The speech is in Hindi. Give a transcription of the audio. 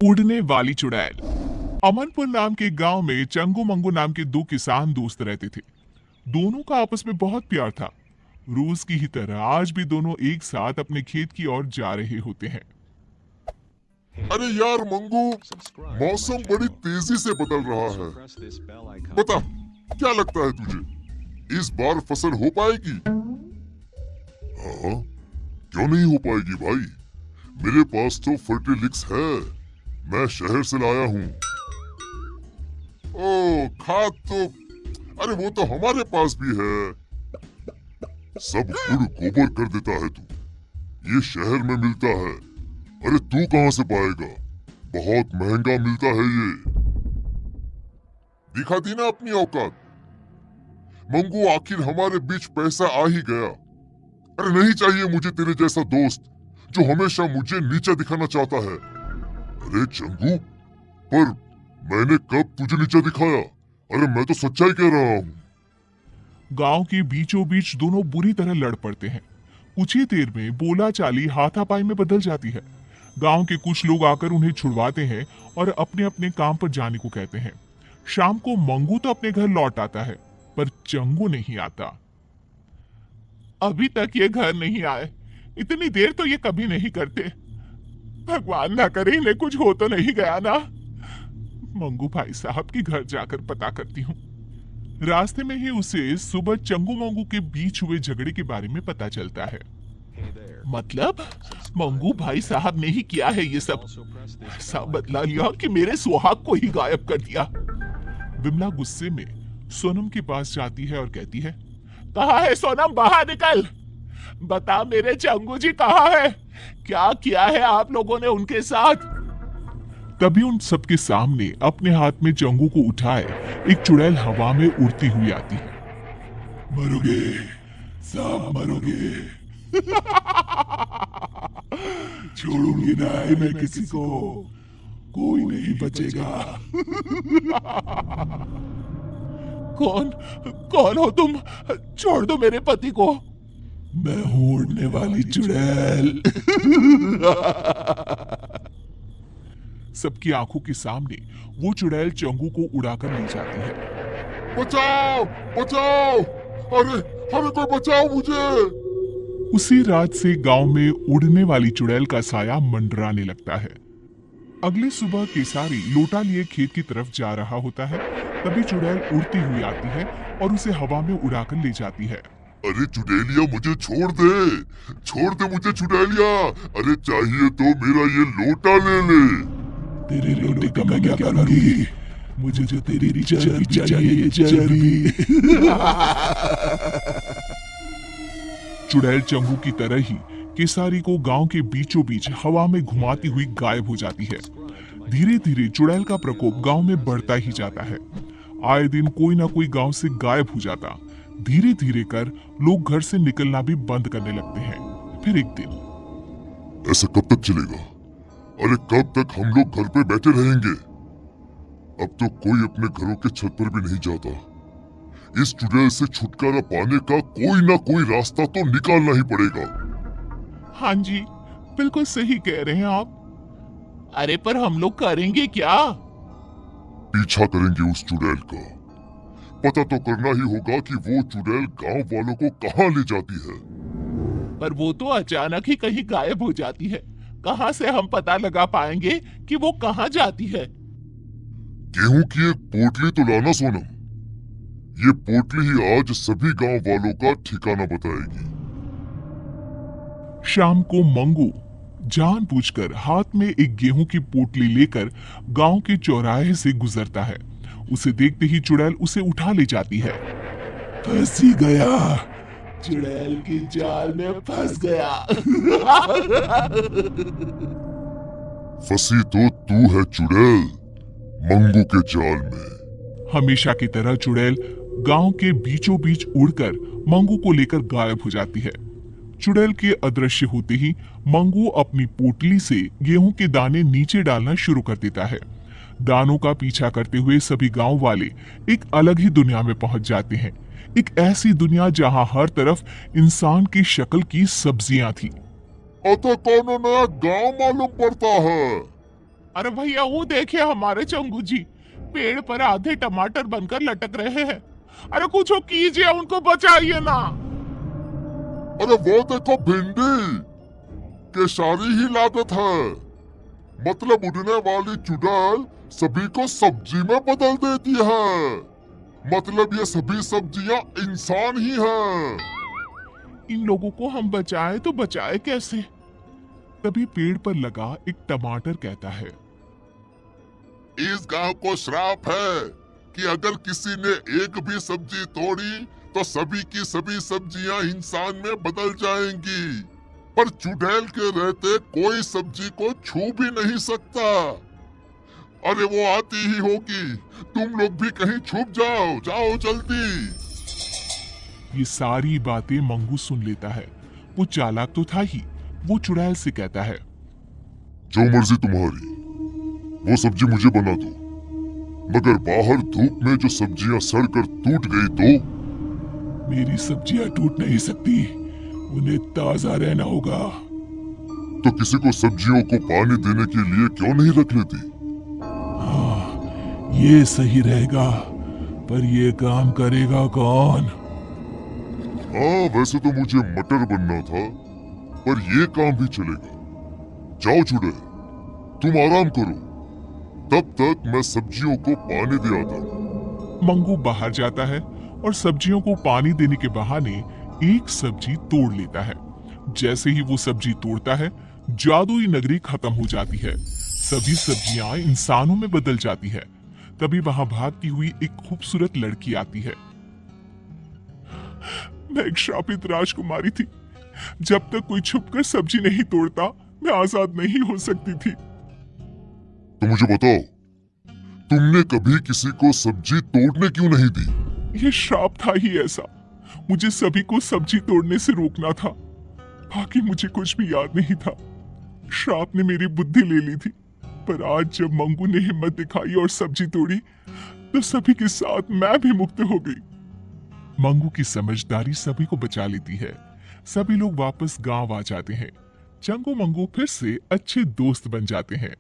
उड़ने वाली चुड़ैल। अमनपुर नाम के गांव में चंगू मंगू नाम के दो किसान दोस्त रहते थे। दोनों का आपस में बहुत प्यार था। रोज की ही तरह आज भी दोनों एक साथ अपने खेत की ओर जा रहे होते हैं। अरे यार मंगू, मौसम बड़ी तेजी से बदल रहा है। बता, क्या लगता है तुझे, इस बार फसल हो पाएगी? हाँ, क्यों नहीं हो पाएगी भाई? मेरे पास तो फर्टिलिक्स है, मैं शहर से लाया हूँ। ओ खाद तो, अरे वो तो हमारे पास भी है। सब गुड़ गोबर कर देता है तू, ये शहर में मिलता है। अरे तू कहाँ से पाएगा, बहुत महंगा मिलता है ये। दिखा दी ना अपनी औकात। मंगू, आखिर हमारे बीच पैसा आ ही गया। अरे नहीं चाहिए मुझे तेरे जैसा दोस्त जो हमेशा मुझे नीचा दिखाना चाहता है। अरे चंगू, पर मैंने कब तुझे नीचा दिखाया? अरे मैं तो सच्चाई कह रहा हूँ। गांव के बीचों बीच दोनों बुरी तरह लड़ पड़ते हैं। कुछ ही देर में बोला चाली हाथापाई में बदल जाती है। गांव के कुछ लोग आकर उन्हें छुड़वाते हैं और अपने अपने काम पर जाने को कहते हैं। शाम को मंगू तो अपने घर लौट आता है, पर चंगू नहीं आता। अभी तक ये घर नहीं आए। इतनी देर तो ये कभी नहीं करते। भगवान ना करे इन्हें कुछ हो तो नहीं गया ना। मंगू भाई साहब के घर जाकर पता करती हूँ। रास्ते में ही उसे सुबह चंगू मंगू के बीच हुए झगड़े के बारे में पता चलता है। मतलब मंगू भाई साहब ने ही किया है ये सब। ऐसा बदला लिया कि मेरे सुहाग को ही गायब कर दिया। विमला गुस्से में सोनम के पास जाती है और कहती है, कहाँ है सोनम, बाहर निकल। बता मेरे चंगू जी कहाँ है? क्या किया है आप लोगों ने उनके साथ? तभी उन सबके सामने अपने हाथ में चंगू को उठाए एक चुड़ैल हवा में उड़ती हुई आती है। मरोगे, सब मरोगे। छोड़ूंगी नहीं मैं किसी को, कोई नहीं बचेगा। कौन कौन हो तुम? छोड़ दो मेरे पति को। मैं हूं उड़ने वाली चुड़ैल। सबकी आंखों के सामने वो चुड़ैल चंगू को उड़ाकर ले जाती है। बचाओ बचाओ, अरे हमें कोई बचाओ मुझे। उसी रात से गांव में उड़ने वाली चुड़ैल का साया मंडराने लगता है। अगली सुबह केसारी लोटा लिए खेत की तरफ जा रहा होता है। तभी चुड़ैल उड़ती हुई आती है और उसे हवा में उड़ाकर ले जाती है। अरे चुड़ैलिया, मुझे छोड़ दे मुझे चुड़ैलिया। अरे चाहिए तो मेरा ये लोटा ले ले। तेरे लोटे का मैं क्या करूंगी? मुझे जो तेरी चर्बी चाहिए, चर्बी। चुड़ैल चंगू की तरह ही केसारी को गांव के बीचों बीच हवा में घुमाती हुई गायब हो जाती है। धीरे धीरे चुड़ैल का प्रकोप गांव में बढ़ता ही जाता है। आए दिन कोई ना कोई गांव से गायब हो जाता। धीरे धीरे कर लोग घर से निकलना भी बंद करने लगते हैं। फिर एक दिन, ऐसा कब तक चलेगा? अरे कब तक हम लोग घर पे बैठे रहेंगे? अब तो कोई अपने घरों के छत पर भी नहीं जाता। इस चुड़ैल से छुटकारा पाने का कोई ना कोई रास्ता तो निकालना ही पड़ेगा। हाँ जी, बिल्कुल सही कह रहे हैं आप। अरे पर हम लोग करेंगे क्या? पीछा करेंगे उस चुड़ैल का। पता तो करना ही होगा कि वो चुड़ैल गांव वालों को कहाँ ले जाती है। पर वो तो अचानक ही कहीं गायब हो जाती है। कहाँ से हम पता लगा पाएंगे कि वो कहाँ जाती है? गेहूं की एक पोटली तो लाना सोनम। ये पोटली ही आज सभी गांव वालों का ठिकाना बताएगी। शाम को मंगू जानबूझकर हाथ में एक गेहूं की पोटली लेकर गांव के चौराहे से गुजरता है। उसे देखते ही चुड़ैल उसे उठा ले जाती है। फंस ही गया, चुड़ैल की जाल में फंस गया। फंसी तो तू है चुड़ैल, मंगू के जाल में। हमेशा की तरह चुड़ैल गांव के बीचों बीच उड़कर मंगू को लेकर गायब हो जाती है। चुड़ैल के अदृश्य होते ही मंगू अपनी पोटली से गेहूं के दाने नीचे डालना शुरू कर देता है। दानों का पीछा करते हुए सभी गांव वाले एक अलग ही दुनिया में पहुंच जाते हैं। एक ऐसी दुनिया जहां हर तरफ इंसान की शक्ल की सब्जियां थी। अतः कौन नया गांव मालूम पड़ता है। अरे भैया वो देखिए हमारे चंगू जी पेड़ पर आधे टमाटर बनकर लटक रहे हैं। अरे कुछ कीजिए, उनको बचाइए ना। अरे वो देखो भिंडी, केसारी ही लागत है। मतलब उड़ने वाली चुड़ैल सभी को सब्जी में बदल देती है। मतलब ये सभी सब्जियां इंसान ही हैं। इन लोगों को हम बचाए तो बचाए कैसे? तभी पेड़ पर लगा एक टमाटर कहता है, इस गांव को श्राप है कि अगर किसी ने एक भी सब्जी तोड़ी तो सभी की सभी सब्जियां इंसान में बदल जाएंगी। पर चुड़ैल के रहते कोई सब्जी को छू भी नहीं सकता। अरे वो आती ही होगी, तुम लोग भी कहीं छुप जाओ, जाओ जल्दी। ये सारी बातें मंगू सुन लेता है। वो चालाक तो था ही। वो चुड़ैल से कहता है, जो मर्जी तुम्हारी, वो सब्जी मुझे बना दो, मगर बाहर धूप में जो सब्जियां सड़कर टूट गई तो? मेरी सब्जियां टूट नहीं सकती, उन्हें ताजा रहना होगा। तो किसी को सब्जियों को पानी देने के लिए क्यों नहीं रख लेती? हाँ, ये सही रहेगा, पर ये काम करेगा कौन? हाँ, वैसे तो मुझे मटर बनना था, पर ये काम भी चलेगा। जाओ चुड़ैल, तुम आराम करो, तब तक मैं सब्जियों को पानी दे आता हूँ। मंगू बाहर जाता है और सब्जियों को पानी देने के बहाने एक सब्जी तोड़ लेता है। जैसे ही वो सब्जी तोड़ता है, जादुई नगरी खत्म हो जाती है। सभी सब्जियां इंसानों में बदल जाती है। तभी वहां भागती हुई एक खूबसूरत लड़की आती है। मैं एक श्रापित राजकुमारी थी। जब तक कोई छुपकर सब्जी नहीं तोड़ता, मैं आजाद नहीं हो सकती थी। तो मुझे बताओ, तुमने कभी किसी को सब्जी तोड़ने क्यों नहीं दी? ये श्राप था ही ऐसा। मुझे सभी को सब्जी तोड़ने से रोकना था। बाकी मुझे कुछ भी याद नहीं था। श्राप ने मेरी बुद्धि ले ली थी। पर आज जब मंगू ने हिम्मत दिखाई और सब्जी तोड़ी, तो सभी के साथ मैं भी मुक्त हो गई। मंगू की समझदारी सभी को बचा लेती है। सभी लोग वापस गांव आ जाते हैं। चंगू मंगू फिर से अच्छे दोस्त बन जाते हैं।